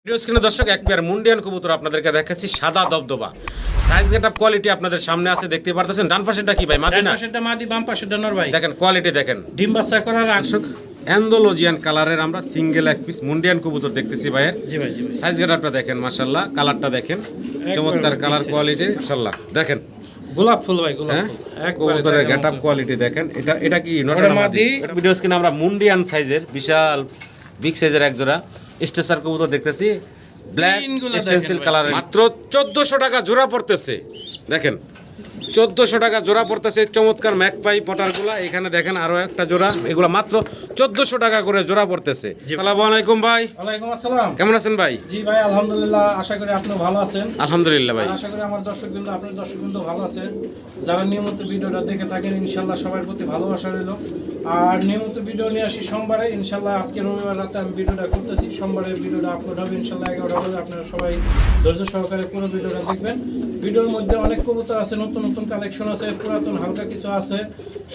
Video স্ক্রিনে দর্শক এক পেয়ার মুন্ডিয়ান কবুতর আপনাদেরকে দেখাচ্ছি সাদা দবদবা সাইজ গেটআপ কোয়ালিটি আপনাদের সামনে আছে দেখতে পারতেছেন। ডান পাশেরটা কি ভাই? মাদি না? ডান পাশেরটা মাদি, বাম পাশেরটা নর ভাই। দেখেন কোয়ালিটি দেখেন, ডিম বাচ্চা করার দর্শক অ্যান্ডোলজিয়ান কালারের আমরা সিঙ্গেল এক পিস মুন্ডিয়ান কবুতর দেখতেছি ভাইয়ের। জি ভাই, জি ভাই। সাইজ গেটআপটা দেখেন, মাশাআল্লাহ, কালারটা দেখেন, চমৎকার কালার কোয়ালিটি, মাশাআল্লাহ। দেখেন গোলাপ ফুল ভাই, গোলাপ ফুল কবুতরের গেটআপ কোয়ালিটি দেখেন। এটা কি নরটা মাদি? ভিডিও স্ক্রিনে আমরা মুন্ডিয়ান সাইজের বিশাল বিগ সাইজের এক জোড়া স্টেসার কবুতর দেখতেছি, ব্ল্যাক স্টেনসিল কালারের, মাত্র 1400 টাকা জোড়া পড়তেছে। দেখেন 1400 টাকা জোড়া পড়তেছে চমৎকার ম্যাকপাই পটারগুলা। এখানে দেখেন আরো একটা জোড়া, এগুলা মাত্র 1400 টাকা করে জোড়া পড়তেছে। আসসালামু আলাইকুম ভাই। ওয়ালাইকুম আসসালাম। কেমন আছেন ভাই? জি ভাই, আলহামদুলিল্লাহ, আশা করি আপনি ভালো আছেন। আলহামদুলিল্লাহ ভাই। আশা করি আমার দর্শকবৃন্দ, আপনার দর্শকবৃন্দ ভালো আছে। যারা নিয়মিত ভিডিওটা দেখে থাকেন ইনশাআল্লাহ সবার প্রতি ভালোবাসা রইল। আর নিয়মিত ভিডিও নিয়ে আসি সোমবারে, ইনশাআল্লাহ আজকে রবিবার রাতে আমি ভিডিওটা করতেছি। সোমবারে ভিডিওটা আপলোড হবে ইনশাআল্লাহ 11টা বাজে। আপনারা সবাই ধৈর্য সহকারে পুরো ভিডিওটা দেখবেন। ভিডিওর মধ্যে অনেক কবুতর আছে, নতুন নতুন কালেকশন আছে, পুরাতন হালকা কিছু আছে,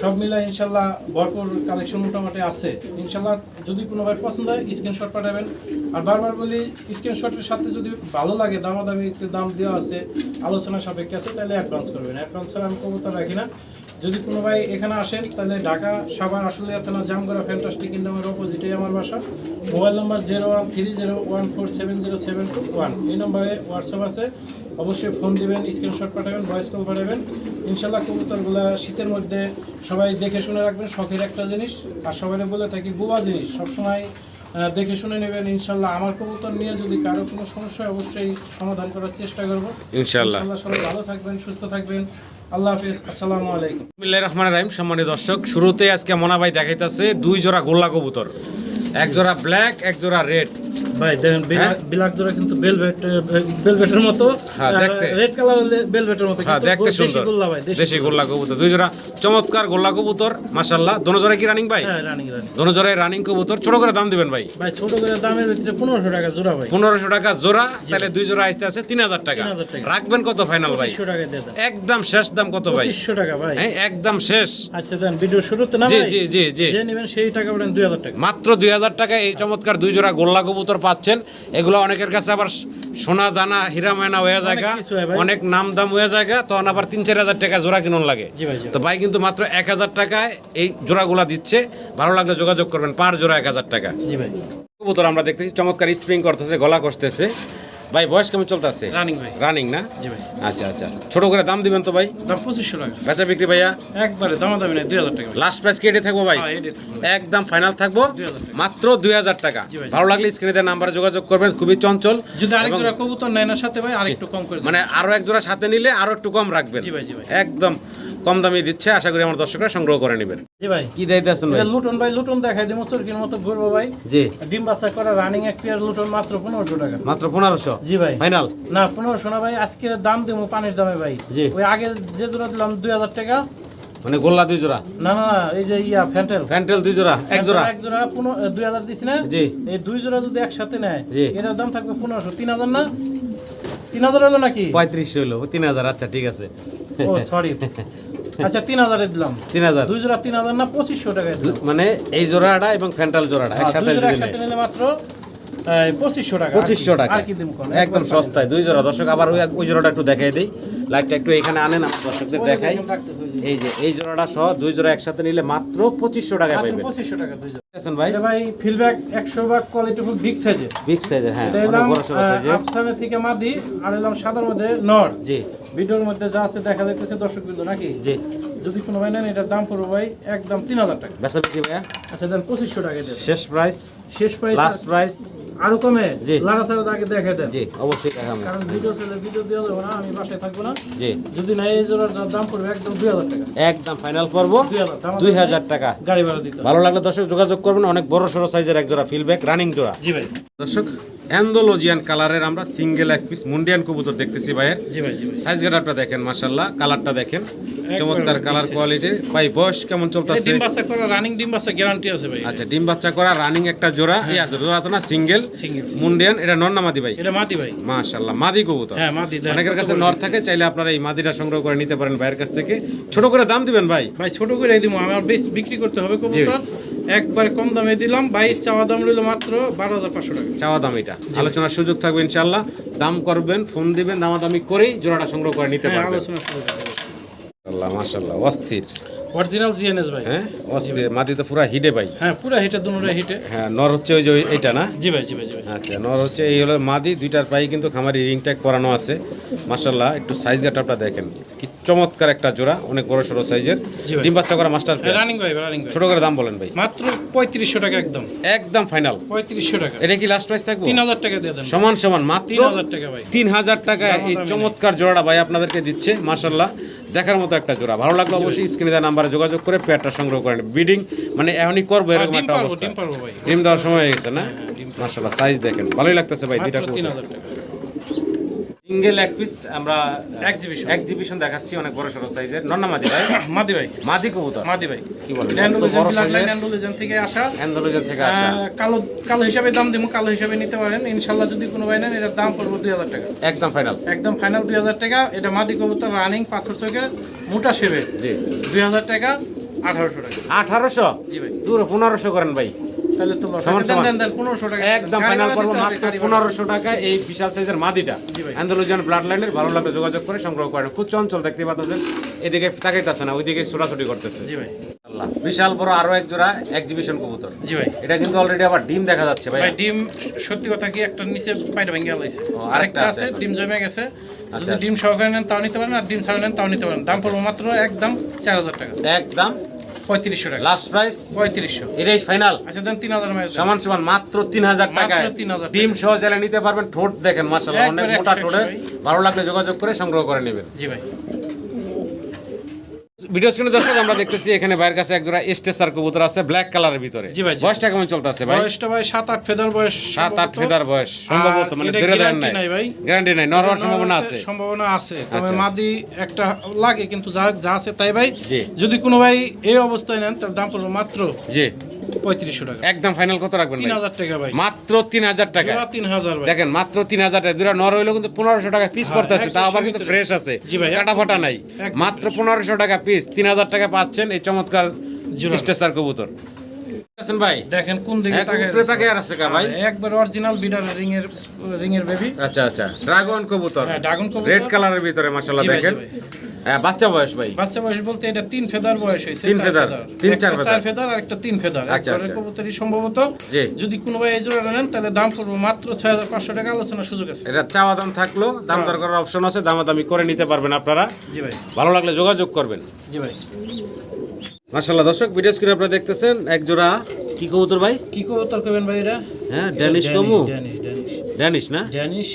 সব মিলাই ইনশাআল্লাহ ভরপুর কালেকশন মোটামুটি আছে। ইনশাআল্লাহ যদি কোনো ভাই পছন্দ হয় স্ক্রিনশট পাঠাবেন। আর বারবার বলি, স্ক্রিনশটের সাথে যদি ভালো লাগে, দামাদামি দাম দেওয়া আছে, আলোচনা সাপেক্ষে আছে, তাহলে অ্যাডভান্স করবেন। অ্যাডভান্স ছাড়া আমি কবুতর রাখি না। যদি কোনো ভাই এখানে আসেন তাহলে ঢাকা সাভার আসলে থানা জামগড়া ফ্যান্টাস্টিক ইন্ডামের অপোজিটেই আমার বাসা। মোবাইল নম্বর 0130147071, এই নম্বরে হোয়াটসঅ্যাপ আছে, অবশ্যই ফোন দিবেন, স্ক্রিনশট পাঠাবেন, ভয়েস কল পাঠাবেন। ইনশাল্লাহ কবুতরগুলো শীতের মধ্যে সবাই দেখে শুনে রাখবেন, শখের একটা জিনিস। আর সবাই বলে থাকি বুবা জিনিস, সবসময় দেখে শুনে নেবেন। ইনশাল্লাহ আমার কবুতর নিয়ে যদি কারো কোনো সমস্যা হয় অবশ্যই সমাধান করার চেষ্টা করবো ইনশাল্লাহ। সবাই ভালো থাকবেন, সুস্থ থাকবেন। আল্লাহ হাফেজ, আসসালামু আলাইকুম। বিসমিল্লাহির রহমানির রহিম। সম্মানিত দর্শক, শুরুতে আজকে মোনা ভাই দেখাইতেছে 2 জোড়া গোল্লা কবুতর, এক জোড়া ব্ল্যাক, এক জোড়া রেড। ভাই দেখেন ব্ল্যাক জোড়া কিন্তু বেলভেটের মতো, দেখতে রেড কালার বেলভেটের মতো, হ্যাঁ দেখতে সুন্দর, দেশি গোল্লা কবুতর, 2 জোড়া চমৎকার গোল্লা কবুতর, মাশাআল্লাহ। দোনো জোড়া কি রানিং ভাই? হ্যাঁ রানিং। দোনো জোড়ায় রানিং কবুতর। ছোট করে দাম দিবেন ভাই? ভাই ছোট করে দামের ভিতরে 1500 টাকা জোড়া ভাই। 1500 টাকা জোড়া, তাহলে 2 জোড়া আসতে আছে 3000 টাকা। রাখবেন কত ফাইনাল ভাই? 2500 টাকা দিয়ে দেন। একদম শেষ দাম কত ভাই? 2500 টাকা ভাই। হ্যাঁ একদম শেষ। আচ্ছা দেন, ভিডিও শুরুতে না জি ভাই? জি জি জি, যে নেবেন সেই টাকা পড়েন 2000 টাকা। মাত্র 2000 টাকা এই চমৎকার 2 জোড়া গোল্লা কবুতর পাচ্ছেন। এগুলো অনেকের কাছে আবার সোনা দানা হীরা ময়না হয়ে জায়গা, অনেক নাম দাম হয়ে জায়গা, তখন আবার 3-4000 টাকা জোড়া কিনুন লাগে। তো ভাই কিন্তু মাত্র 1000 টাকায় এই জোড়াগুলা দিচ্ছে। ভালো লাগলে যোগাযোগ করবেন, পার জোড়া 1000 টাকা। জি ভাই। কবুতর আমরা দেখতেছি চমৎকার স্প্রিং করতেছে, গলা কষতেছে। ভাই বয়স কেমন চলতেছে? রানিং ভাই। রানিং না? জি ভাই। আচ্ছা আচ্ছা, ছোট করে দাম দিবেন তো ভাই? দাম 2500 টাকা। বেচা বিক্রি ভাইয়া একবারে দামাদামি নাই, 2000 টাকা। লাস্ট প্রাইস কেটে থাকবো ভাই? হ্যাঁ এটাই থাকবে। একদম ফাইনাল থাকবো 2000 টাকা। মাত্র 2000 টাকা। জি ভাই। ভালো লাগলে স্ক্রিনে দেওয়া নাম্বারে যোগাযোগ করবেন। খুবই চঞ্চল, যদি আরেক জোড়া কবুতর নেয় না সাথে ভাই আরেকটু কম করে মানে আরো এক জোড়া সাথে নিলে আরো একটু কম রাখবেন। জি ভাই, জি ভাই। একদম কম দামে দিচ্ছে, আশা করি আমার দর্শকরা সংগ্রহ করে নেবেন। জি ভাই। কি দিতেছেন ভাই? এটা লুটন ভাই, লুটন দেখাই দিমু চরকির মতো ঘুরবো ভাই। জি। ডিম বাচ্চা করা রানিং এক পেয়ার লুটন মাত্র 1500 টাকা। মাত্র 1500? জি ভাই। ফাইনাল? না 1500 না ভাই, আজকে দাম দেবো পানির দামে ভাই। জি। ওই আগে যে জোড়া দিলাম 2000 টাকা। মানে গোল্লা 2 জোড়া? না না না, এই যে ফ্যান্টেল 2 জোড়া, এক জোড়া 2000 দিছি না? জি। এই 2 জোড়া যদি একসাথে নেয় জি। এটার দাম থাকবে 1500। 3000 না? 3000 হলো নাকি? 3500 হলো, 3000। আচ্ছা ঠিক আছে। ও সরি। আচ্ছা 3000 এ দিলাম। 3000? 2 জোড়া 3000 না, 2500 টাকা দিলাম। মানে এই জোড়াটা এবং ফ্যান্টাল জোড়াটা একসাথে নিলে মাত্র 2500 টাকা। 2500 টাকা, আর কি দিমু কোন? একদম সস্তায় 2 জোড়া। দর্শক আবার ওই জোড়াটা একটু দেখাই দেই, লাইটটা একটু এখানে আনেন, আমার দর্শকদের দেখাই। এই যে এই জোড়াটা সহ 2 জোড়া একসাথে নিলে মাত্র 2500 টাকায় পাবেন। 2500 টাকা 2 জোড়া। আছেন ভাই? এটা ভাই ফিডব্যাক 100 ভাগ কোয়ালিটি ফুল বিগ সাইজের। বিগ সাইজের, হ্যাঁ, অনেক বড় সরো সাইজের। আফসানের থেকে মাদি আর এলাম সাদার মধ্যে নর। জি। ভিডিওর মধ্যে যা আছে দেখা যাচ্ছে দর্শক বিন্দু নাকি? জি। যদি কোনো ভাই নেন এটার দাম পড়বে ভাই একদম 3000 টাকা। বেচা বিক্রি ভাইয়া? আচ্ছা দেন 2500 টাকা দেন। শেষ প্রাইস? শেষ প্রাইস, লাস্ট প্রাইস? আরো কমে? জি। লারা সারা আগে দেখে দেন। জি অবশ্যই দেখাবো। কারণ ভিডিও দেওয়া যাবে না, আমি বাসায় থাকবো না। জি। যদি না এই জোড়ার দাম পড়বে একদম 2000 টাকা। একদম ফাইনাল করব 2000 টাকা। গাড়ি ভাড়া দিতে হবে। ভালো লাগলে দর্শক যোগাযোগ করবেন। অনেক বড় সরো সাইজের এক জোড়া ফিলব্যাক রানিং জোড়া। জি ভাই। দর্শক অ্যান্ডোলজিয়ান কালারের আমরা সিঙ্গেল এক পিস মুন্ডিয়ান কবুতর দেখতেছি ভাইয়ের। জি ভাই, জি ভাই। সাইজ গেটআপটা দেখেন, মাশাআল্লাহ, কালারটা দেখেন, চমৎকার কালার কোয়ালিটি। ভাই বয়স কেমন চলতেছে? ডিম বাচ্চা করা রানিং, ডিম বাচ্চা গ্যারান্টি আছে ভাই। আচ্ছা, ডিম বাচ্চা করা রানিং একটা জোড়া এই আছে, জোড়া তো না, সিঙ্গেল মুন্ডিয়ান। এটা নর না মাদি ভাই? এটা মাদি ভাই। মাশাআল্লাহ, মাদি কবুতর। হ্যাঁ মাদি। অনেকের কাছে নর থাকে, চাইলে আপনারা এই মাদিটা সংগ্রহ করে নিতে পারেন ভাইয়ের কাছ থেকে। ছোট করে দাম দিবেন ভাই? ভাই ছোট করে দিমু, আমার বেশ বিক্রি করতে হবে কবুতর। একবার কম দামে দিলাম ভাই, চাওয়া দাম রইল মাত্র 12,500 টাকা। চাওয়া দাম এটা, আলোচনার সুযোগ থাকবে ইনশাআল্লাহ। দাম করবেন, ফোন দিবেন, দামাদামি করেই জোড়াটা সংগ্রহ করে নিতে পারবেন। আলোচনা শুরু করতে হবে। আল্লাহ মাশাআল্লাহ, অস্থির। অরিজিনাল জিএনএস ভাই। হ্যাঁ অস্থির, মাটি তো পুরা হিটে ভাই। হ্যাঁ পুরো হিটে, দুটোটা হিটে। হ্যাঁ নর হচ্ছে ওই যে এইটা না? জি ভাই জি ভাই জি ভাই। আচ্ছা নর হচ্ছে এই হলো মাদি, দুইটার পায়ে কিন্তু খামারি রিং ট্যাগ করানো আছে মাশাআল্লাহ। একটু সাইজ গাটাপটা দেখেন, কি চমৎকার একটা জোড়া, অনেক বড় সড়ো সাইজের, ডিম বাচ্চা করা মাস্টার পেয়ার। রানিং ভাই, রানিং ভাই। ছোট করে দাম বলেন ভাই। মাত্র 3500 টাকা একদম। একদম ফাইনাল 3500 টাকা। এটা কি লাস্ট প্রাইস থাকবে? 3000 টাকা দিয়ে দেন। সমান সমান মাত্র 3000 টাকা ভাই। 3000 টাকায় এই চমৎকার জোড়াটা ভাই আপনাদেরকে দিচ্ছে মাশাআল্লাহ। দেখার মতো একটা জোড়া, ভালো লাগলো অবশ্যই স্ক্রিনে দেওয়া নাম্বারে যোগাযোগ করে পেয়ারটা সংগ্রহ করেন। বিডিং মানে এখনই করবো এরকম একটা অবস্থা। ডিম পারবো ভাই। ডিম দেওয়ার সময় হয়ে গেছে না? মাশাআল্লাহ সাইজ দেখেন, ভালোই লাগতেছে ভাই। দুইটা মাত্র 3000 টাকা। সিঙ্গেল এক পিস আমরা এক্সিবিশন এক্সিবিশন দেখাচ্ছি, অনেক বড় সড়ো সাইজের। নন্না মাদি ভাই? মাদি ভাই। মাদি কবুতর। মাদি ভাই। কি বলেন? অ্যান্ডালুজিয়ান ব্লাডলাইন, অ্যান্ডালুজিয়ান থেকে আসা। অ্যান্ডালুজিয়ান থেকে আসা। কালো কালো হিসাবে দাম দিমু, কালো হিসাবে নিতে পারেন ইনশাআল্লাহ। যদি কোনো ভাই নেন এটার দাম পড়বে 2000 টাকা। একদম ফাইনাল। একদম ফাইনাল 2000 টাকা। এটা মাদি কবুতর, রানিং, পাথর চোখের, মোটা শেবে। জি 2000 টাকা, 1800 টাকা। 1800? জি ভাই। দূর 1500 করেন ভাই। তাহলে তো লস সমান আছে। সমান। দেন 1500 টাকা। একদম ফাইনাল করবো মাত্র 1500 টাকা এই বিশাল সাইজের মাদিটা। অ্যান্ডালুজিয়ান ব্লাড লাইনের, ভালো লাগলে যোগাযোগ করে সংগ্রহ করেন। খুব চঞ্চল দেখতে পাচ্ছেন, এদিকে তাকাইতেছে না, ওইদিকে ছোটাছুটি করতেছে। জি ভাই। আল্লাহ, বিশাল বড় আরো এক জোড়া এক্সিবিশন কবুতর। জি ভাই। এটা কিন্তু অলরেডি আবার ডিম দেখা যাচ্ছে ভাই। ভাই ডিম সত্যি কথা কি, একটা নিচে পাইটা ভেঙে গেছে, আরেকটা আরেকটা আছে ডিম জমে গেছে। যদি আচ্ছা। ডিম সহকারে নেন তাও নিতে পারেন, আর ডিম ছাড়া নেন তাও নিতে পারেন। দাম পড়বে মাত্র একদম 4000 টাকা। একদম 3500 টাকা। Last price 3500। এটাই ফাইনাল। আচ্ছা দেন 3000 মাইল। সমান সমান মাত্র 3000 টাকায় 3000 ডিম সহ চাইলে নিতে পারবেন। ঠোঁট দেখেন মাশাআল্লাহ, অনেক একবারে মোটা 100 ঠোঁটে। ভাই। ভালো লাগলে যোগাযোগ করে সংগ্রহ করে নেবেন। জি ভাই। ভিডিও স্ক্রিনে দর্শক আমরা দেখতেছি এখানে ভাইয়ের কাছে একজোড়া স্টেসার কবুতর আছে ব্ল্যাক কালারের ভিতরে। জি ভাই, জি। বয়সটা কেমন চলতেছে ভাই? বয়সটা ভাই 7-8 ফেদার বয়স। 7-8 ফেদার বয়স সম্ভবত, মানে এটা ধরে দেন guarantee নাই ভাই। গ্যারান্টি নাই, নর হওয়ার সম্ভাবনা আছে। সম্ভাবনা আছে, তবে আচ্ছা, মাদি একটা লাগে, কিন্তু যা আছে তাই ভাই। জি। যদি কোনো ভাই এই অবস্থায় নেন তার দাম পড়বে মাত্র জি 3500 টাকা। একদম ফাইনাল কত রাখবেন ভাই? 3000 টাকা ভাই। মাত্র 3000 টাকা। জোড়া 3000 ভাই। দেখেন মাত্র 3000 টাকা। দুরা নর হইলো কিন্তু 1500 টাকা পিস পড়তেছে, একদম তাও আবার কিন্তু সীমিত। ফ্রেশ আছে, জি ভাই, কাটা ফাটা নাই। একদম মাত্র 1500 টাকা পিস, 3000 টাকা পাচ্ছেন এই চমৎকার জোড়া। স্টেসার কবুতর। আছেন ভাই? দেখেন কোন দিকে হ্যাঁ, তাকায় উপরে তাকিয়ে আছে কা ভাই? একবার অরিজিনাল বিডার রিং এর বেবি। আচ্ছা আচ্ছা, ড্রাগন কবুতর। হ্যাঁ, ড্রাগন কবুতর। রেড কালারের ভিতরে মাশাআল্লাহ জি ভাই, দেখেন। জি ভাই। হ্যাঁ, বাচ্চা বয়স ভাই? বাচ্চা বয়স বলতে এটা 3 ফেদার বয়স হইছে। 3 ফেদার, 3-4 ফেদার। 4 ফেদার আর একটা 3 ফেদার। আচ্ছা, একবারে আচ্ছা। কবুতরই সম্ভবত। জি। যদি কোনো ভাই এই জোড়া নেন তাহলে দাম পড়বে মাত্র 6500 টাকা, আলোচনা সুযোগ আছে। এটা চাওয়া দাম থাকলো, দাম দর করার অপশন আছে, দামাদামি করে নিতে পারবেন আপনারা। জি ভাই। ভালো লাগলে যোগাযোগ করবেন। জি ভাই। মাশাআল্লাহ দর্শক, ভিডিও স্ক্রিনে আপনারা দেখতেছেন এক জোড়া কি কবুতর ভাই? কি কবুতর করবেন ভাই এটা? হ্যাঁ, ড্যানিশ কমু। ড্যানিশ না? ড্যানিশ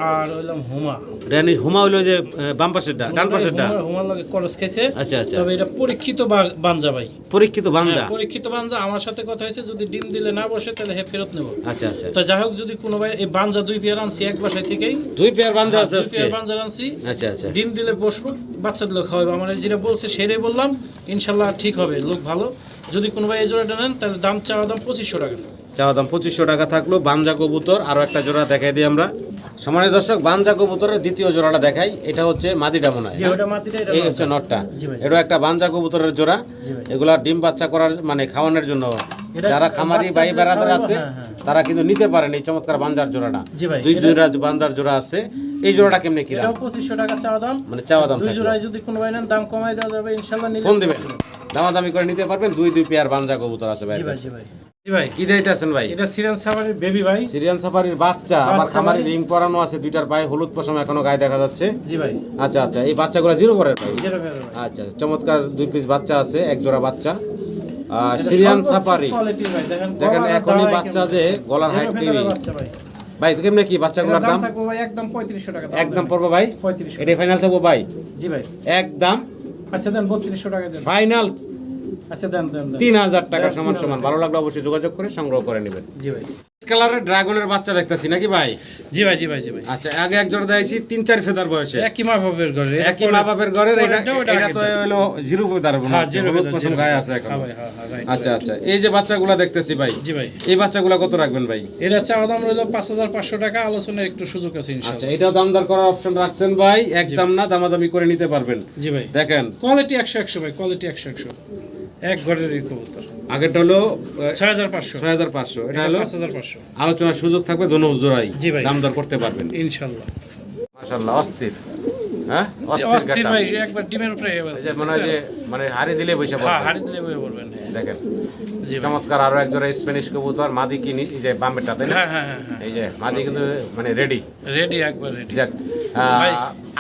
আর হইলাম হুমা। ড্যানিশ হুমা হইলো যে বাম পাশেরটা, ডান পাশেরটা। হুমার লাগে করস খাইছে। আচ্ছা আচ্ছা, তবে এটা পরীক্ষিত বানজা ভাই। পরীক্ষিত বান্দা। হ্যাঁ, পরীক্ষিত বানজা। আমার সাথে কথা হয়েছে, যদি ডিম দিলে না বসে তাহলে হে ফেরত নেব। আচ্ছা আচ্ছা, তো যাই হোক, যদি কোনো ভাই এই বানজা 2 পেয়ার আনছি এক বাসায় থেকেই। 2 পেয়ার বান্দা আছে 2 আজকে? পেয়ার বানজা আনছি। আচ্ছা আচ্ছা, ডিম দিলে বসবো, বাচ্চা দিলে খাওয়াবো। আমার যেটা বলছে সেটাই বললাম, ইনশাল্লাহ ঠিক হবে, লোক ভালো। যদি কোনো ভাই এই জোড়াটা নেন তাহলে দাম চাওয়া দাম 2500 টাকা। চাওয়া দাম 2500 টাকা থাকলো। বাঞ্জা কবুতর আরো একটা জোড়া দেখাই দিই আমরা। সম্মানিত দর্শক, বাঞ্জা কবুতরের দ্বিতীয় জোড়াটা দেখাই। এটা হচ্ছে মাদিটা মনে হয়, যে ওটা মাটিটা, এটা এই হচ্ছে নটটা। জি ভাই। এটা একটা বাঞ্জা কবুতরের জোড়া। জি ভাই। এগুলা ডিম বাচ্চা করার মানে খাওয়ানোর জন্য এটা যারা খামারি বাচ্চা ভাই দিলে বেড়াদার খাওয়াবো, আছে হ্যাঁ, হ্যাঁ। তারা কিন্তু নিতে পারেন এই চমৎকার বাঞ্জার জোড়াটা। জি ভাই। দুই জোড়া বাঞ্জার জোড়া আছে। এই জোড়াটা কেমনে কি দাম? এটাও 2500 টাকা চাওয়া দাম। মানে চাওয়া দাম 2 থাকলো। জোড়ায় যদি কোনো ভাই নেন দাম কমাই দেওয়া যাবে ইনশাল্লাহ। ফোন দিবেন, দামাদামি করে নিতে পারবেন। 2 পেয়ার বাঞ্জা কবুতর আছে ভাই। জি ভাই, জি ভাই। জি ভাই। কি দিতেছেন ভাই? এটা সিরিয়াল সাফারির বেবি ভাই। সিরিয়ান সাফারির বাচ্চা, আবার বাচ্চা খামারি ভাই। রিং পরানো আছে, দুইটার পায়ে হলুদ পশম এখনো গায়ে দেখা যাচ্ছে। জি ভাই। আচ্ছা আচ্ছা, এই বাচ্চাগুলো জিরো পরের ভাই? যেটা ফেরত ভাই। আচ্ছা, চমৎকার 2 পিস বাচ্চা আছে, এক জোড়া বাচ্চা। সিরিয়ান সাফারি কোয়ালিটি ভাই। দেখেন, গলার এখনই দাওয়াই বাচ্চা কেমন। যে গলার হাইট যেটা কি ফেরত বাচ্চা ভাই। ভাই? কেমনে কি বাচ্চাগুলোর এটার দাম? দাম থাকবে ভাই একদম 3500 টাকা। একদম পড়বো ভাই? 3500। এটা ফাইনাল থাকবো ভাই? জি ভাই। একদম আচ্ছা দেন 3200 টাকা দেন। ফাইনাল আচ্ছা দেন দেন দেন। 3000 টাকা সমান সমান। ভালো লাগলে অবশ্যই যোগাযোগ করে সংগ্রহ করে নেবেন। জি ভাই। কালারের ড্রাগনের বাচ্চা দেখতেছি নাকি ভাই? জি ভাই, জি ভাই, জি ভাই। আচ্ছা, আগে এক জোড়া দিয়েছি 3-4 ফেদার বয়সে। একই মা বাবার ঘরে। একই মা বাপের ঘরের। এটা ওটা এটা তো হলো জিরো ফেদার মনে হ্যাঁ, হচ্ছে, জিরো হলুদ ফেদার, পশম জিরো গায়ে ফেদার। আছে এখন। হ্যাঁ ভাই, হ্যাঁ হ্যাঁ, রাইট। আচ্ছা আচ্ছা, এই যে বাচ্চাগুলো দেখতেছি ভাই, জি ভাই। এই বাচ্চাগুলো কত রাখবেন ভাই? এটা চাওয়া দাম রইল 5500 টাকা, আলোচনার একটু সুযোগ আছে আচ্ছা, ইনশাআল্লাহ। এটাও দামদার করার অপশন রাখছেন ভাই? একদম না, দামাদামি করে নিতে পারবেন। জি ভাই। দেখেন কোয়ালিটি 100 ভাই, কোয়ালিটি 100 এক ঘরের কবুতর। আগেরটা হলো 6500 6500, এটা হলো 5500 আলোচনার সুযোগ থাকবে দোনো জোড়াই, জি ভাই। দাম দর করতে পারবেন ইনশাআল্লাহ। মাশাআল্লাহ অস্থির, হ্যাঁ অস্থির getup। ভাই, একবার ডিমের উপরে এই যে মনে হয় যে মানে হাড়ি দিলে বসে হ্যাঁ, পড়বে। হাড়ি দিলে বয়ে পড়বেন। হ্যাঁ। দেখেন জি ভাই। চমৎকার আরো একজোড়া স্প্যানিশ কবুতর মাদি কিনি, এই যে বাম্বেরটা তাই না? হ্যাঁ হ্যাঁ হ্যাঁ হ্যাঁ, এই যে মাদি কিন্তু মানে রেডি। রেডি, একবার রেডি। যাক ভাই।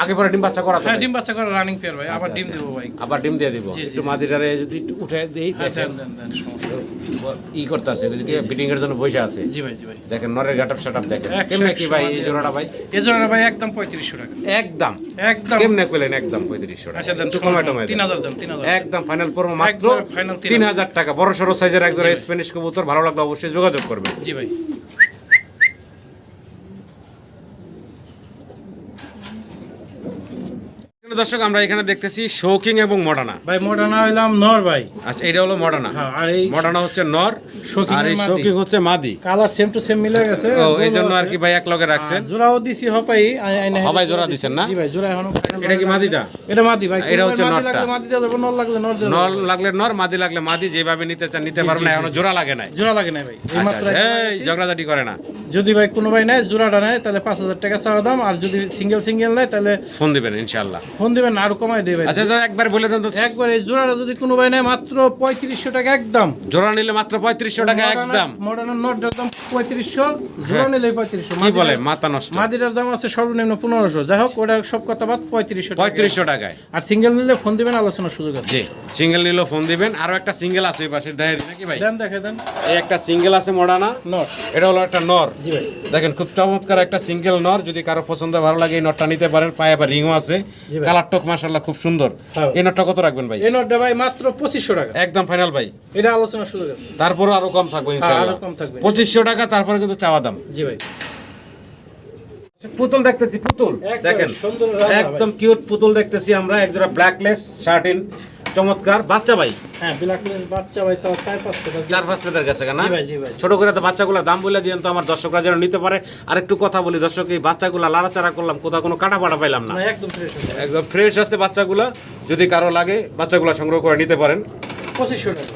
আগে পরে ডিম বাচ্চা করা তো হ্যাঁ, ভাই? ডিম বাচ্চা করে রানিং পেয়ার ভাই, আবার ডিম দেবো ভাই। আবার ডিম দিয়ে দিব, জি, জি, একটু জি। মাদিটারে যদি একটু উঠে দেই হ্যাঁ, দেখেন দেন, সমস্যা নেই। ই করতে আছে ওইদিকে ফিটিং এর জন্য বসে আছে। জি ভাই, জি ভাই। দেখেন নরের গাটাপ সেটআপ দেখেন 100 কেমনে কি ভাই এই জোড়াটা ভাই? এই জোড়াটা ভাই একদম 3500 টাকা। একদম একদম। কেমনে কইলেন একদম 3500 টাকা? আচ্ছা দেন, একটু কমায় টমায় দেন। 3000 দেন, 3000। একদম ফাইনাল পড়বো মাত্র একদম final 3000 টাকা। বড় সরো সাইজের এক জোড়া স্প্যানিশ কবুতর, ভালো লাগলে অবশ্যই যোগাযোগ করবেন। জি ভাই। দর্শক আমরা এখানে দেখতেছি শৌকিং এবং মডানা। ভাই মডার্না হইলাম নর ভাই। আচ্ছা এটা হলো মডানা, হ্যাঁ, আর এই মডানা হচ্ছে নর শৌখিন আর এই মাদি। শৌকিং হচ্ছে মাদি। কালার সেম টু সেম মিলে গেছে। ও এই জন্য আর কি ভাই এক লগে রাখছেন। জোড়াও দিছি হপাই। সবাই জোড়া দিছেন না? জি ভাই, জোড়া এখনো। এটা কি মাদিটা? এটা মাদি ভাই। এটা হচ্ছে মাদি নরটা। লাগলে মাদি দেওয়া যাবে, নর লাগলে নর দেওয়া নর যাবে। লাগলে নর, মাদি লাগলে মাদি, যেভাবে নিতে চান নিতে পারবেন, এখনো জোড়া লাগে নাই। জোড়া লাগে না ভাই, এই আচ্ছা মাত্র আচ্ছা, একবার এই দিছি। ঝগড়াঝাটি করে না। যদি ভাই কোনো ভাই নেয় জোড়াটা নেয় তাহলে 5000 টাকা চাওয়া দাম, আর যদি সিঙ্গেল নেয় তাহলে ফোন দিবেন ইনশাআল্লাহ। ফোন দিবেন, আরো কমাই দেবে। আচ্ছা আচ্ছা একবার বলে দেন তো। একবার এই জোড়াটা যদি কোনো ভাই নেয় মাত্র 3500 টাকা একদম। জোড়া নিলে মাত্র 3500 টাকা একদম। মডার্ন নটটার দাম 3500, জোড়া নিলে 3500। কি বলে মাথা নষ্ট। মাদিটার দাম আছে সর্বনিম্ন 1500। যাই হোক, ওটা সব কথা বাদ 3500 টাকা। 3500 টাকায়। আর সিঙ্গেল নিলে ফোন দিবেন, আলোচনার সুযোগ আছে। জি সিঙ্গেল নিলেও ফোন দিবেন। আরো একটা সিঙ্গেল আছে ওই পাশে, দেখে দিন নাকি ভাই? দেন, দেখে দেন। এই একটা সিঙ্গেল আছে মডানা, নট। এটা হলো একটা নর। জি ভাই। দেখেন খুব চমৎকার একটা সিঙ্গেল নর, যদি কারো পছন্দ ভালো লাগে এই নটটা নিতে পারেন। পায়ে আবার রিংও আছে, জি ভাই। কালার টক মাশাআল্লাহ খুব সুন্দর। হ্যাঁ। এই নটটা কত রাখবেন ভাই? এই নটটা ভাই মাত্র 2500 টাকা। একদম ফাইনাল ভাই। এটা আলোচনার সুযোগ আছে। তারপরে আরো কম থাকবে ইনশাআল্লাহ। আরো কম থাকবে। 2500 টাকা, তারপরে কিন্তু চাওয়া দাম। জি ভাই। পুতুল দেখতেছি, পুতুল একদম দেখেন সুন্দর রাজা একদম কিউট পুতুল দেখতেছি আমরা। একজোড়া ব্ল্যাকলেস শার্টিন, চমৎকার বাচ্চা ভাই। হ্যাঁ, ব্ল্যাক লেন্স বাচ্চা ভাই, তাও 4-5 টাকা। 4-5 পেতার গেছে না? জি ভাই, জি ভাই। ছোট করে তো বাচ্চাগুলোর দাম বলে দিয়েন তো আমার দর্শকরা যেন নিতে পারে। আর একটু কথা বলি দর্শক, এই বাচ্চাগুলো লাড়াচাড়া করলাম, কোথাও কোনো কাটা পাটা পাইলাম না। না, একদম ফ্রেশ আছে। একদম ফ্রেশ আছে বাচ্চাগুলো। যদি কারো লাগে বাচ্চাগুলো সংগ্রহ করে নিতে পারেন। 2500 টাকা।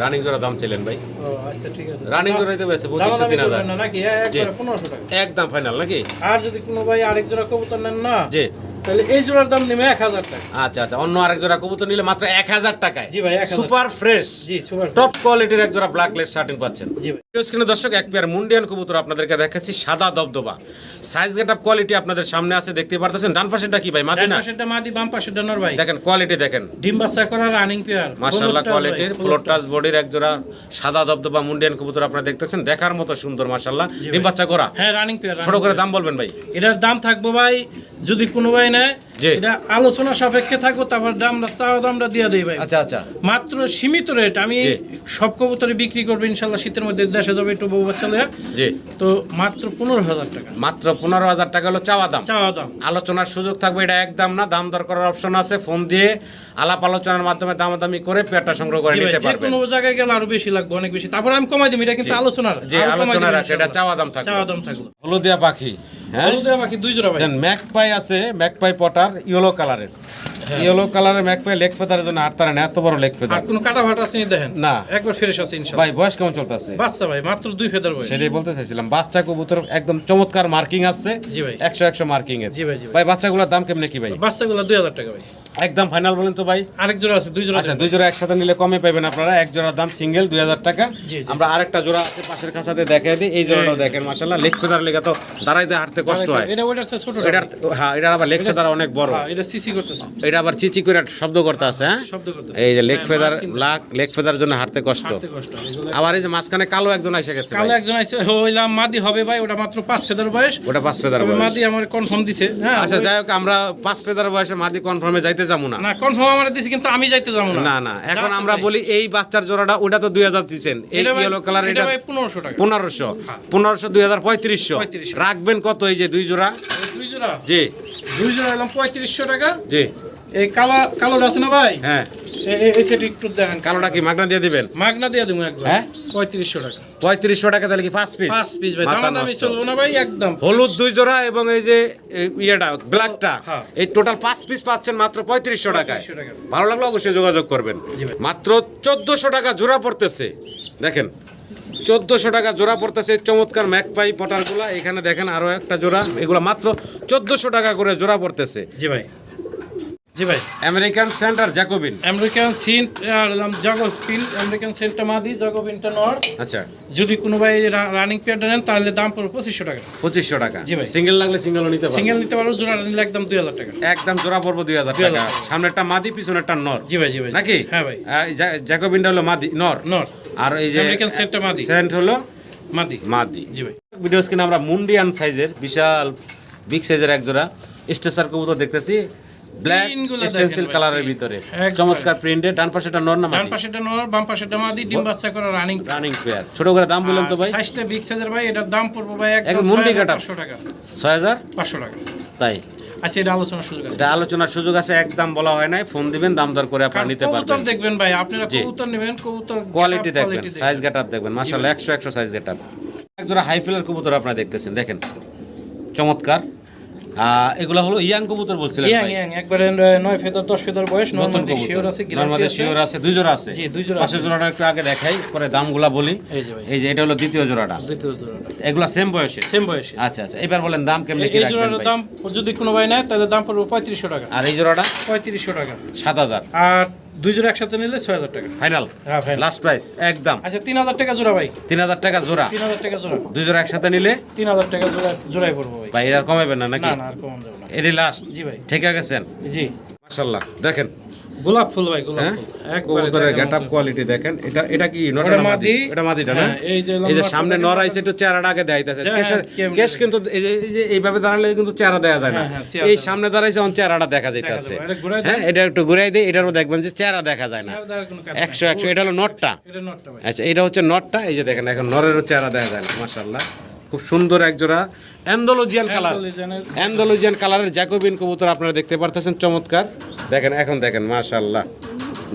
রানিং জোড়া দাম চাইলেন ভাই? ও আচ্ছা, ঠিক আছে। রানিং জোড়া দিতে পেরেছে দামাদামি 2500-3000 করবেন না নাকি? একবারে 1500 টাকা। একদম ফাইনাল নাকি? আর যদি কোনো ভাই আরেক জোড়া কবুতর নেন না, জি তাহলে এই জোড়ার দাম নেবে 1000 টাকা। আচ্ছা আচ্ছা, অন্য আরেক জোড়া কবুতর নিলে মাত্র 1000 টাকায় জি ভাই, 1000 সুপার ফ্রেশ জি, সুপার। টপ কোয়ালিটির এক জোড়া ব্ল্যাকলেস শার্টিন পাচ্ছেন। জি ভাই। স্ক্রিনে দর্শক এক পেয়ার মুন্ডিয়ান কবুতর আপনাদেরকে দেখাচ্ছি, সাদা দবদবা। সাইজ গেটআপ কোয়ালিটি আপনাদের সামনে আছে, দেখতে পারতেছেন। ডান পাশেরটা কি ভাই? মাদি ডান না? পাশেরটা মাদি, বাম পাশেরটা নর ভাই। দেখেন কোয়ালিটি দেখেন, ডিম বাচ্চা করা রানিং পেয়ার। মাশাআল্লাহ কোয়ালিটির ফ্লোর টাচ বডির এক জোড়া সাদা দবদবা মুন্ডিয়ান কবুতর আপনারা দেখতেছেন, দেখার মতো সুন্দর মাশাআল্লাহ। ডিম বাচ্চা করা, হ্যাঁ রানিং পেয়ার। ছোট করে দাম বলবেন ভাই? এটার দাম থাকবো ভাই, যদি কোনো ভাই নেয় জি। এটা আলোচনা সাপেক্ষে থাকবো, তারপর দামটা চাওয়া দামটা দিয়ে দেই ভাই। আচ্ছা আচ্ছা, মাত্র সীমিত রেট। আমি জি। সব কবুতরই বিক্রি করবো ইনশাল্লাহ, শীতের মধ্যে দেশে যাবে একটু বউ বাচ্চা লইয়া। জি তো মাত্র 15000 টাকা মাত্র 15000 টাকা হলো চাওয়া দাম। চাওয়া দাম। আলোচনার সুযোগ থাকবে, এটা একদম না, দাম দর করার অপশন আছে। ফোন দিয়ে আলাপ আলোচনার মাধ্যমে দামাদামি করে পেয়ারটা সংগ্রহ করে জি ভাই, নিতে যে পারবেন। কোনো জায়গায় গেলে আরো বেশি লাগবে, অনেক বেশি। তারপর আমি কমাই দিই, এটা কিন্তু আলোচনার। জি আরো কমাই আলোচনা দিবো রাখছে, এটা ইনশাল্লাহ। চাওয়া দাম থাকবে। চাওয়া দাম থাকলো। হলুদিয়া পাখি, হ্যাঁ হলুদে বাকি 2 জোড়া ভাই। দেন ম্যাকপাই আছে, ম্যাকপাই পটার ইয়েলো কালারের। ইয়েলো কালারের ম্যাকপাই লেগ ফেদারের জন্য হাঁটতারে না, এত বড় লেগ আর ফেদার কোনো কাটা ফাটা আছে নি দেখেন? না। একবার ফ্রেশ আছে ইনশাল্লাহ। ভাই বয়স কেমন চলতেছে? বাচ্চা ভাই, মাত্র 2 ফেদার বয়স। সেটাই বলতে চাইছিলাম, বাচ্চা কবুতর একদম চমৎকার মার্কিং আছে। জি ভাই। 100 মার্কিং এর। জি ভাই, জি ভাই। ভাই বাচ্চাগুলোর দাম কেমনে কি ভাই? বাচ্চাগুলো 2000 টাকা ভাই। একদম ফাইনাল বলেন তো ভাই? আরেক জোড়া আছে, 2 জোড়া আচ্ছা দেন। 2 জোড়া একসাথে নিলে কমে পাবেন আপনারা। এক জোড়ার দাম সিঙ্গেল 2000 টাকা। জি, জি। আমরা আরেকটা জোড়া আছে পাশের খাঁচাতে দেখাই দিই। এই জোড়াটাও দেখেন মাশাআল্লাহ, লেগ ফেদার লেগে তো দাঁড়াইতে হাঁটতে কষ্ট হয়। এটা ওটার চেয়ে ছোট। এটার হ্যাঁ, এটার আবার লেগ ফেদার অনেক বড়। হ্যাঁ, এটা সিসি করতেছে। এটা আবার চিচি করে শব্দ করতে আছে, হ্যাঁ শব্দ করতেছে। এই যে লেগ হ্যাঁ, ফেদার, মার্কিং। লেগ ফেদার জন্য হাঁটতে কষ্ট। হাঁটতে কষ্ট। এগুলো- আবার এই যে মাঝখানে কালো একজন এসে গেছে কালো ভাই। একজন আইছে, হইলাম মাদি হবে ভাই, ওটা মাত্র 5 ফেদার বয়স। ওটা 5 ফেদার তবে বয়স। মাদি আমার কনফার্ম দিছে। হ্যাঁ, আচ্ছা যাই হোক, আমরা 5 ফেদার বয়সে মাদি কনফার্মে যাইতে যাবো না। না কনফার্ম আমার দিছে, কিন্তু আমি যাইতে যাবো না। না না, এখন যা আমরা আছে ভাই। বলি এই বাচ্চার জোড়াটা, ওটা তো 2000 দিচ্ছেন। এই এটা ভাই- ইয়েলো কালার এটা এটা ভাই 1500 টাকা। 1500, 2000 3500 3500 রাখবেন কত? এই যে 2 জোড়া, এই 2 জোড়া, জি 2 জোড়া হইলাম 3500 টাকা। জি এই কালোটা আছে না ভাই, হ্যাঁ এই সেট একটু দেখেন, কালোটা কি মাগনা দিয়ে দিবেন? মাগনা দিয়ে দেবো একবার। হ্যাঁ? 3500 টাকা। 3500 টাকা তাহলে কি 5 পিস? 5 পিস ভাই, মাথা দামাদামি নষ্ট। চলবো না ভাই, একদম হলুদ 2 জোড়া এবং এই যে ইয়েটা ব্ল্যাকটা, হ্যাঁ। এই টোটাল 5 পিস পাচ্ছেন মাত্র 3500 টাকায়। 3500 টাকা। ভালো লাগলে অবশ্যই যোগাযোগ করবেন। জি ভাই। মাত্র 1400 টাকা জোড়া পড়তেছে, দেখেন 1400 টাকা জোড়া পড়তেছে চমৎকার ম্যাকপাই পটারগুলা। এখানে দেখেন আরো একটা জোড়া, এগুলা মাত্র 1400 টাকা করে জোড়া পড়তেছে। জি ভাই, জি ভাই। আমেরিকান সেন্টার জ্যাকোবিন, আমেরিকান সিন্ট আর জাগোবিন, আমেরিকান সেন্টটা মাদি, জাগোবিনটা নর। আচ্ছা যদি কোনো ভাই রানিং পেয়ারটা নেন তাহলে দাম পড়বে 2500 টাকা। 2500 টাকা। জি ভাই। সিঙ্গেল লাগলে সিঙ্গেলও নিতে পারবেন। সিঙ্গেল নিতে পারো, জোড়া নিলে একদম 2000 টাকা। একদম জোড়া পড়বো 2000 টাকা। সামনেরটা মাদি, পিছনেরটা নর। জি ভাই, জি ভাই। নাকি? হ্যাঁ ভাই। জ্যাকোবিনটা হলো মাদি, নর। নর। আর এই যে আমেরিকান সেন্টটা মাদি। সেন্ট হলো মাদি। মাদি। জি ভাই। ভিডিও স্ক্রিনে আমরা মুন্ডিয়ান সাইজের বিশাল বিগ সাইজের এক জোড়া স্টেসার কবুতর দেখতেছি, ব্ল্যাক প্রিন্টগুলো স্টেনসিল দেখেন ভাই, কালারের প্রিন্ট। ভিতরে একদম। চমৎকার প্রিন্টের। ডান পাশেটা নর না ডান মাদি? পাশেটা নর, বাম পাশেটা মাদি, ডিম বাচ্চা করা রানিং। Running pair. ছোট করে দাম বলেন তো ভাই। সাইজটা বিগ সাইজের ভাই, এটার দাম পড়বে ভাই একদম একদম মুন্ডি কাটা। 500 টাকা। 6500 টাকা। তাই? আচ্ছা, এটা আলোচনার সুযোগ আছে। এটা আলোচনার সুযোগ আছে, একদম বলা হয় নাই, ফোন দিবেন দাম দর করে আপনারা নিতে কবুতর পারবেন। দেখবেন ভাই, আপনারা জি। কবুতর নেবেন, কবুতর কোয়ালিটি দেখবেন, quality সাইজ গেটআপ দেখবেন, মাশাআল্লাহ 100 সাইজ গেটআপ। এক জোড়া হাই ফিলার কবুতর আপনারা দেখতেছেন, দেখেন চমৎকার। এগুলা হলো ইয়াং কবুতর বলছিলেন ইয়াং ভাই? ইয়াং একবারে 9 ফেদার 10 ফেদার বয়স, নতুন নরমালি কবুতর। শিওর আছে, নরমালি শিওর আছে, দুই জোড়া আছে। জি, দুই জোড়া পাশের আছে। জোড়াটা একটু আগে দেখাই, পরে দামগুলা বলি। এই যে ভাই, এই যে এটা হলো দ্বিতীয় জোড়াটা, দ্বিতীয় জোড়াটা এগুলা সেম বয়সে। সেম বয়সে। আচ্ছা আচ্ছা, এবার বলেন দাম কেমনে কি এই রাখবেন জোড়াটার ভাই? দাম যদি কোনো ভাই নেয় তাহলে দাম পড়বে 3500 টাকা। আর এই জোড়াটা 3500 টাকা। 7000 আর দুই জোড়া একসাথে নিলে 6000 টাকা। ফাইনাল? হ্যাঁ ভাই। লাস্ট প্রাইস একদম আচ্ছা, 3000 টাকা জোড়া ভাই। 3000 টাকা জোড়া। 3000 টাকা জোড়া। দুই জোড়া একসাথে নিলে 3000 টাকা জোড়া, জোড়াই পড়বে ভাই। ভাই এটা আর কমাবেন না নাকি? না না, আর কম যাবে না। এটি লাস্ট? জি ভাই। ঠিকই গেছেন জি। মাশাআল্লাহ। দেখেন গোলাপ ফুল ভাই, গোলাপ হ্যাঁ, ফুল একবারে কবুতরের দেখার গেটআপ মতো। কোয়ালিটি দেখেন। এটা কি নর ওটা না মাদি? মাদি। এটা মাদিটা না? হ্যাঁ, এই যে এই যে লম্বা সামনে একটা নর আইছে, একটু চেহারাটা আগে দেখাইতেছে। হ্যাঁ, কেমনে কেশ কিন্তু এই যে এইভাবে দাঁড়ালে কিন্তু চেহারা দেখা যায় না। হ্যাঁ, হ্যাঁ, চেহারা এই দেখা সামনে দাঁড়াইছে, অন চেহারাটা দেখা যাইতেছে। যাবে। এটা ঘুরাই হ্যাঁ, এটা একটু ঘুরাই দিই, এটারও দেখবেন যে চেহারা দেখা যায় না। আর দেখার কোনো কাজ নাই। 100 এটা হলো নটটা। এটা নটটা ভাই। আচ্ছা, এটা হচ্ছে নটটা। এই যে দেখেন, এখন নরেরও চেহারা দেখা যায় না। মাশাআল্লাহ, খুব সুন্দর এক জোড়া অ্যান্ডালুজিয়ান কালার। অ্যান্ডালুজিয়ান কালারের জ্যাকোবিন কবুতর আপনারা দেখতে পারতেছেন, চমৎকার। দেখেন এখন দেখেন, মাশাআল্লাহ,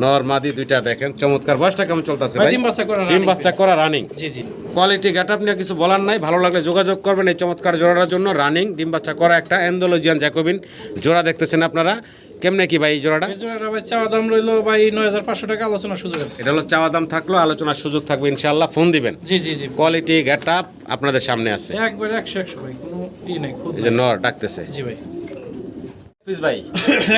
নর মাদি দুইটা দেখেন চমৎকার। বয়সটা কেমন চলতেছে ভাই, ভাই? ডিম বাচ্চা করা ডিম running বাচ্চা করা রানিং। জি জি। কোয়ালিটি গেটআপ নিয়ে কিছু বলার নাই, ভালো লাগলে যোগাযোগ করবেন এই চমৎকার জোড়াটার জন্য। রানিং ডিম বাচ্চা করা একটা অ্যান্ডালুজিয়ান জ্যাকোবিন জোড়া দেখতেছেন আপনারা। কেমনে কি ভাই এই জোড়াটা? এই জোড়াটা ভাই চাওয়া দাম রইলো ভাই 9500 টাকা, আলোচনার সুযোগ আছে। এটা হলো চাওয়া দাম, থাকলো আলোচনার সুযোগ থাকবে ইনশাআল্লাহ, ফোন দিবেন। জি জি জি। কোয়ালিটি গেটআপ আপনাদের সামনে আছে। একবারে 100 ভাই, কোনো নাই, খুব এই যে নর ডাকতেছে। জি ভাই। পিস ভাই,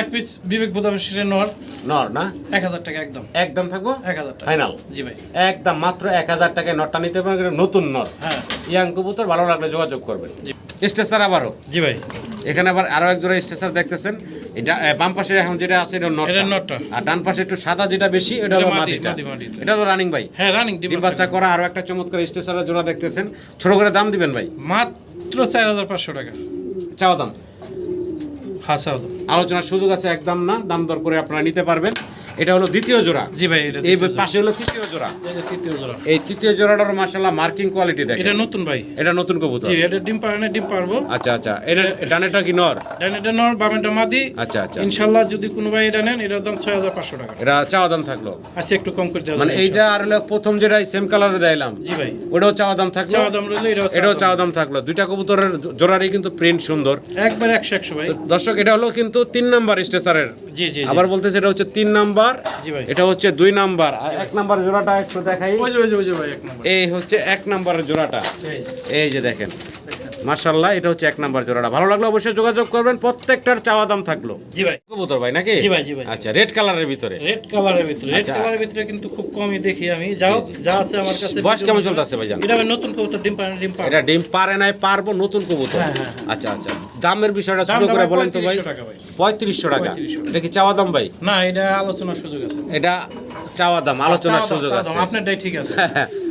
এক পিস বিবেক বোদামের শেষে নর, নর না? 1000 টাকা একদম। একদম থাকবো 1000 টাকা ফাইনাল? জি ভাই। একদম মাত্র 1000 টাকায় নটটা নিতে পারেন। এটা নতুন নর, হ্যাঁ। ইয়াং কবুতর, ভালো লাগলে যোগাযোগ করবেন। স্টেসার আবারও জি ভাই। এখানে আবার আরো এক জোড়া স্টেসার দেখতেছেন। এটা বাম পাশে এখন যেটা আছে এটা নটটা। এটা নটটা। আর ডান পাশে একটু সাদা যেটা বেশি এটা হলো এটা মাদি, মাদিটা। মাদি। এটা তো রানিং ভাই? হ্যাঁ, রানিং ডিম বাচ্চা করা আরো একটা চমৎকার স্টেসারের জোড়া দেখতেছেন। ছোট করে দাম দিবেন ভাই? মাত্র 4500 টাকা। চাওয়া দাম? হ্যাঁ, চাওয়া দাম। আলোচনার সুযোগ আছে, একদম না, দাম দর করে আপনারা নিতে পারবেন। এটা হলো দ্বিতীয় জোড়া। জি ভাই, এটা এই পাশে হলো তৃতীয় জোড়া। এই যে তৃতীয় জোড়া। এই তৃতীয় জোড়াটার মাশাআল্লাহ মার্কিং কোয়ালিটি দেখেন। এটা নতুন ভাই। এটা নতুন কবুতর? জি, এটা ডিম পারে না, ডিম পারবো। আচ্ছা আচ্ছা, এটা ডানেটা কি নর? ডানেটা নর, বামেটা মাদি। আচ্ছা আচ্ছা, ইনশাআল্লাহ যদি কোনো ভাই এটা নেন, এটার দাম 6500 টাকা। এটা চাওয়া দাম থাকলো? আচ্ছা, একটু কম করে দেওয়া মানে যাবে। এইটা আর হলো প্রথম যেটা সেম কালারে দিলাম, জি ভাই। ওটাও চাওয়া দাম থাকলো? চাওয়া দাম রইলে এটাও চাওয়া দাম থাকলো। দুইটা কবুতরের জোড়ারই কিন্তু প্রিন্ট সুন্দর। একবার 100 ভাই। তো দর্শক, এটা হলো কিন্তু 3 নাম্বার স্টেসারের। জি জি। আবার বলতেছে এটা হচ্ছে 3 নাম্বার, জি ভাই। এটা হচ্ছে 2 নাম্বার। আর 1 নাম্বার জোড়াটা একটু দেখাই। ওই যে ভাই, এক নম্বর। এই হচ্ছে 1 নাম্বারের জোড়াটা। এই এই যে দেখেন, মাশাআল্লাহ, এটা হচ্ছে 1 নাম্বার জোড়াটা। ভালো লাগলো অবশ্যই যোগাযোগ করবেন। প্রত্যেকটার চাওয়া দাম থাকলো। জি ভাই। কবুতর ভাই নাকি? জি ভাই, জি ভাই। আচ্ছা, রেড কালারের ভিতরে? রেড কালারের ভিতরে, রেড আচ্ছা। কালারের ভিতরে কিন্তু খুব কমই দেখি আমি। যাও যা আছে আমার কাছে। বয়স কেমন চলতেছে ভাইজান? এটা ভাই নতুন কবুতর, ডিম পারে না, ডিম পারে। এটা ডিম পারে নাই, পারবো, নতুন কবুতর। হ্যাঁ, হ্যাঁ, আচ্ছা আচ্ছা, দামের বিষয়টা ছোট দামটা করে ভাই বলেন তো ভাই। 3500 টাকা ভাই। 3500 টাকা? 3500 টাকা। এটা কি চাওয়া দাম ভাই? না, এটা আলোচনার সুযোগ আছে। এটা চাওয়া দাম, আলোচনার সুযোগ চাওয়া আছে। দাম, আপনারটাই ঠিক আছে।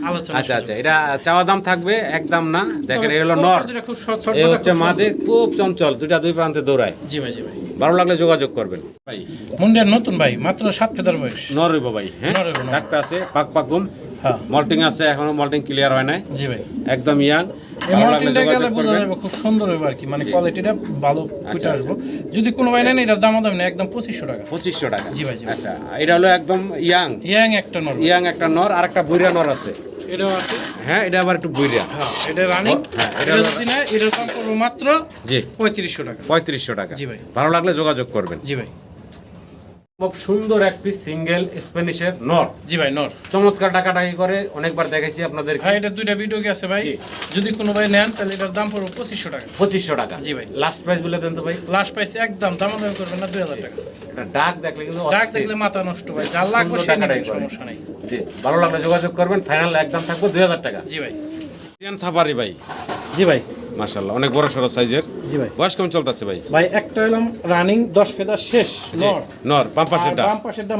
আলোচনা। আচ্ছা আচ্ছা, এটা চাওয়া দাম থাকবে, একদম না। দেখেন, এই হলো নর, খুব শর্ট এই হচ্ছে মাদে, খুব চঞ্চল, দুইটা দুই প্রান্তে দৌড়ায়। জি ভাই, জি ভাই। ভালো লাগলে যোগাযোগ করবেন ভাই। মুন্ডিয়ার নতুন ভাই, মাত্র 7 ফেদার বয়স। নর হইব ভাই? হ্যাঁ, নর হইবো, নর। ডাক্তার আছে, পাক পাকুম, হ্যাঁ। মল্টিং আছে, এখনো মল্টিং ক্লিয়ার হয় নাই, জি ভাই। একদম ইয়াং। এই ভালো লাগলে মল্টিনটা গেলে যোগাযোগ বোঝা করবেন। যাবে খুব সুন্দর হবে আর কি, মানে কোয়ালিটিটা ভালো ফুটে আসবো। যদি কোনো ভাই নেন এটার দাম না একদম 2500 টাকা। 2500 টাকা। জি ভাই, জি ভাই। আচ্ছা, এটা হলো একদম ইয়াং ইয়াং একটা নর, একটা নর, আর একটা বুইরা নর আছে। এটাও আছে। হ্যাঁ, এটা আবার একটু বুইরা। হ্যাঁ, এটা রানিং। হ্যাঁ, এটা যদি না এটার দাম পড়বে মাত্র জি 3500 টাকা। 3500 টাকা। জি ভাই। ভালো লাগলে যোগাযোগ করবেন। জি ভাই। খুব সুন্দর এক পিস সিঙ্গেল স্প্যানিশের নর। জি ভাই, নর চমৎকার টাকাটাকি করে, অনেকবার দেখাইছি আপনাদের। ভাই এটা দুইটা ভিডিও কি আছে ভাই, জি। যদি কোনো ভাই নেন তাহলে এটার দাম পড়বে 2500 টাকা। 2500 টাকা। জি ভাই। লাস্ট প্রাইস বলে দেন তো ভাই। লাস্ট প্রাইস একদম দামাদামি করবেন না, 2000 টাকা। এটা ডাক দেখলে কিন্তু ডাক অস্থির। দেখলে মাথা নষ্ট ভাই, যা লাগবে সুন্দর সে টাকাটাই নেবেন, করে। সমস্যা নাই। জি, ভালো লাগলে যোগাযোগ করবেন। ফাইনাল একদম থাকবে 2000 টাকা। জি ভাই। ইন্ডিয়ান সাফারি ভাই, জি ভাই। মাশাআল্লাহ অনেক বড় সড়ো সাইজের। জি ভাই। বয়স কেমন চলতেছে ভাই? ভাই একটা হলাম রানিং 10 ফেদার শেষ জি, নর। নর বাম আর পাশেরটা। বাম পাশেরটা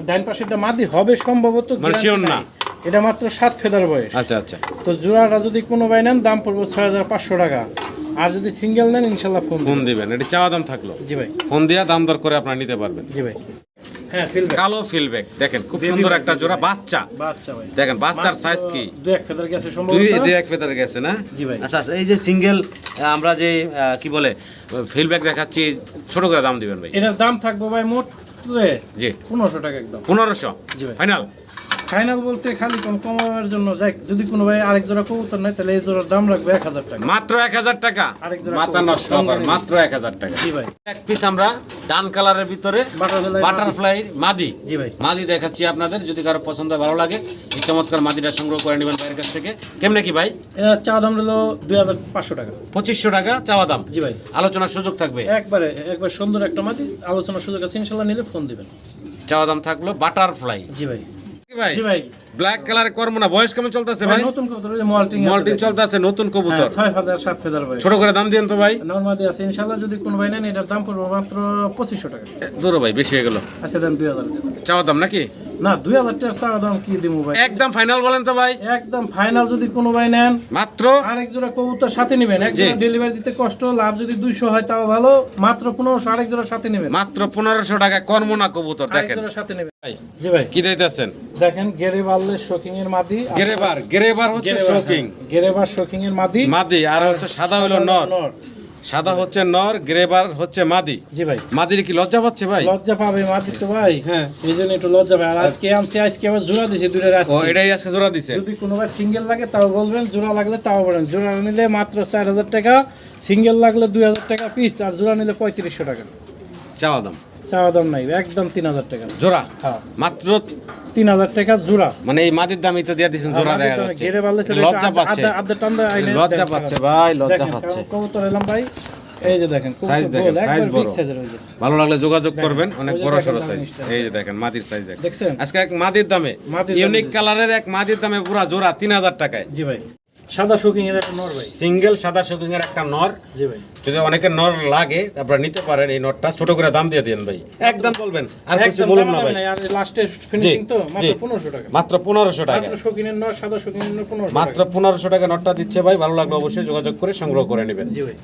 ডান পাশেরটা মাদি হবে সম্ভবত, মানে guarantee sure না। নাই। এটা মাত্র 7 ফেদার বয়স। আচ্ছা আচ্ছা, তো জোড়াটা যদি কোনো ভাই নেন দাম পড়বে 6500 টাকা। আর যদি সিঙ্গেল নেন ইনশাআল্লাহ ফোন ফোন দিবেন। এটা চাওয়া দাম থাকলো। জি ভাই। ফোন দিয়া দাম দর করে আপনারা নিতে পারবেন। জি ভাই। হ্যাঁ, ফিলব্যাক কালো ফিলব্যাক দেখেন, খুব সুন্দর একটা জোড়া বাচ্চা। বাচ্চা ভাই। দেখেন বাচ্চার সাইজ কি, 2-1 ফেদার গেছে দুই সম্ভবত। দুই এক ফেদার গেছে না? জি ভাই। আচ্ছা আচ্ছা, এই যে সিঙ্গেল আমরা যে কি বলে ফিলব্যাক দেখাচ্ছি, ছোট করে দাম দিবেন ভাই। এটার দাম থাকবে ভাই মোট জি 1500 টাকা একদম। 1500। জি ভাই। ফাইনাল। ফাইনাল বলতে খালি কমানোর জন্য যাক, যদি কোনো ভাই আরেক জোড়া কবুতর নেয় তাহলে এই জোড়ার দাম লাগবে 1000 টাকা। মাত্র 1000 টাকা। আরেক জোড়া মাথা কবুতর। নষ্ট অফার, মাত্র 1000 টাকা। জি ভাই। এক পিস আমরা ডান কালারের ভিতরে বাটারফ্লাই মাদি। জি ভাই। মাদি দেখাচ্ছি আপনাদের, যদি কারো পছন্দ হয়, ভালো লাগে এই চমৎকার মাদিটা সংগ্রহ করে নেবেন ভাইয়ের কাছ থেকে। কেমনে কি ভাই? এর চা দাম হলো 2500 টাকা। 2500 টাকা চাওয়া দাম। জি ভাই। আলোচনার সুযোগ থাকবে। একবার সুন্দর একটা মাটি, আলোচনার সুযোগ আছে, ইনশাআল্লাহ নিলে ফোন দিবেন। চাওয়া দাম থাকলো বাটারফ্লাই। জি ভাই। কি ভাই? জি ভাই। ব্ল্যাক কালারে করবো না। বয়স কেমন চলতেছে ভাই? নতুন কবুতর ওই যে মল্টিং আছে মল্টিং দেখেন। চলতেছে, নতুন কবুতর। 6000 7 ফেদার ভাই। ছোট করে দাম দিয়েন তো ভাই। নরমাদি আছে ইনশাআল্লাহ, যদি কোনো ভাই নেন এটার দাম পড়বে মাত্র 2500 টাকা। দূর ভাই, বেশি হয়ে গেল। আচ্ছা দেন 2000 টাকা। চাওয়া দাম নাকি? না 2000 টাকা চা দাম কি দিমু ভাই? একদম ফাইনাল বলেন তো ভাই। একদম ফাইনাল, যদি কোনো ভাই নেন মাত্র আরেক জোড়া কবুতর সাথে নেবেন। এক জোড়া ডেলিভারি দিতে কষ্ট, লাভ যদি 200 হয় তাও ভালো। মাত্র 1500 আরেক জোড়া সাথে নেবেন। মাত্র 1500 টাকা কর্মনা কবুতর আরেক দেখেন জোড়া সাথে নেবেন। ভাই। জি ভাই। কি দিতেছেন? দেখেন গেরেবালের শোকিং এর মাদি। গেরেবার হচ্ছে শোকিং। গেরেবার শোকিং এর মাদি। মাদি আর হচ্ছে সাদা হলো নর। সাদা হচ্ছে নর, গ্রেবার হচ্ছে মাদি। জি ভাই। মাদির কি লজ্জা পাচ্ছে ভাই? লজ্জা পাবে মাদি তো ভাই। হ্যাঁ। এই জন্য একটু লজ্জা পায়। আর আজকে আবার জোড়া দিছে দুইটা ও, আজকে। এটাই আজকে জোড়া দিছে। যদি কোনো ভাই সিঙ্গেল লাগে তাও বলবেন, জোড়া লাগলে তাও বলেন। জোড়া নিলে মাত্র 4000 টাকা, সিঙ্গেল লাগলে 2000 টাকা পিস, আর জোড়া নিলে 3500 টাকা। চাওয়া দাম চাওয়া দাম নাই, একদম 3000 টাকা জোড়া। হ্যাঁ, মাত্র 3000 টাকা জোড়া। মানে এই মাদির দামই তো দিয়ে দিয়েছেন জোড়া, দেখা যাচ্ছে। ঘেরে বালে ছিল লজ্জা পাচ্ছে, আধা টান্দা আইনে লজ্জা পাচ্ছে ভাই, লজ্জা পাচ্ছে। কবুতর এলাম ভাই, এই যে দেখেন সাইজ দেখেন, সাইজ বড়। সাইজের হয়ে যায়। ভালো লাগলে যোগাযোগ করবেন, অনেক ওই যে বড় দেখেন সড়ো দাম সাইজ। নিশ্চয়। এই যে দেখেন মাদির সাইজ দেখছেন? আজকে এক মাদির দামে, মাদির ইউনিক দামে। কালারের এক মাদির দামে পুরা জোড়া 3000 টাকায়। জি ভাই। সাদা শোকিং এর একটা নর ভাই। সিঙ্গেল সাদা শোকিং এর একটা নর। জি ভাই। যদি অনেকের নর লাগে আপনারা নিতে পারেন। এই নটটা ছোট করে দাম দিয়ে দেন ভাই, একদম বলবেন, আর কিছু বলুন না ভাই। আর লাস্টের ফিনিশিং তো মাত্র জি। 1500 টাকা। মাত্র 1500 টাকা। মাত্র শোকিং এর নর, সাদা শোকিং এর নর 1500 মাত্র টাকা। 1500 টাকা নটটা দিচ্ছে ভাই। ভালো লাগলে অবশ্যই যোগাযোগ করে সংগ্রহ করে নেবেন। জি ভাই।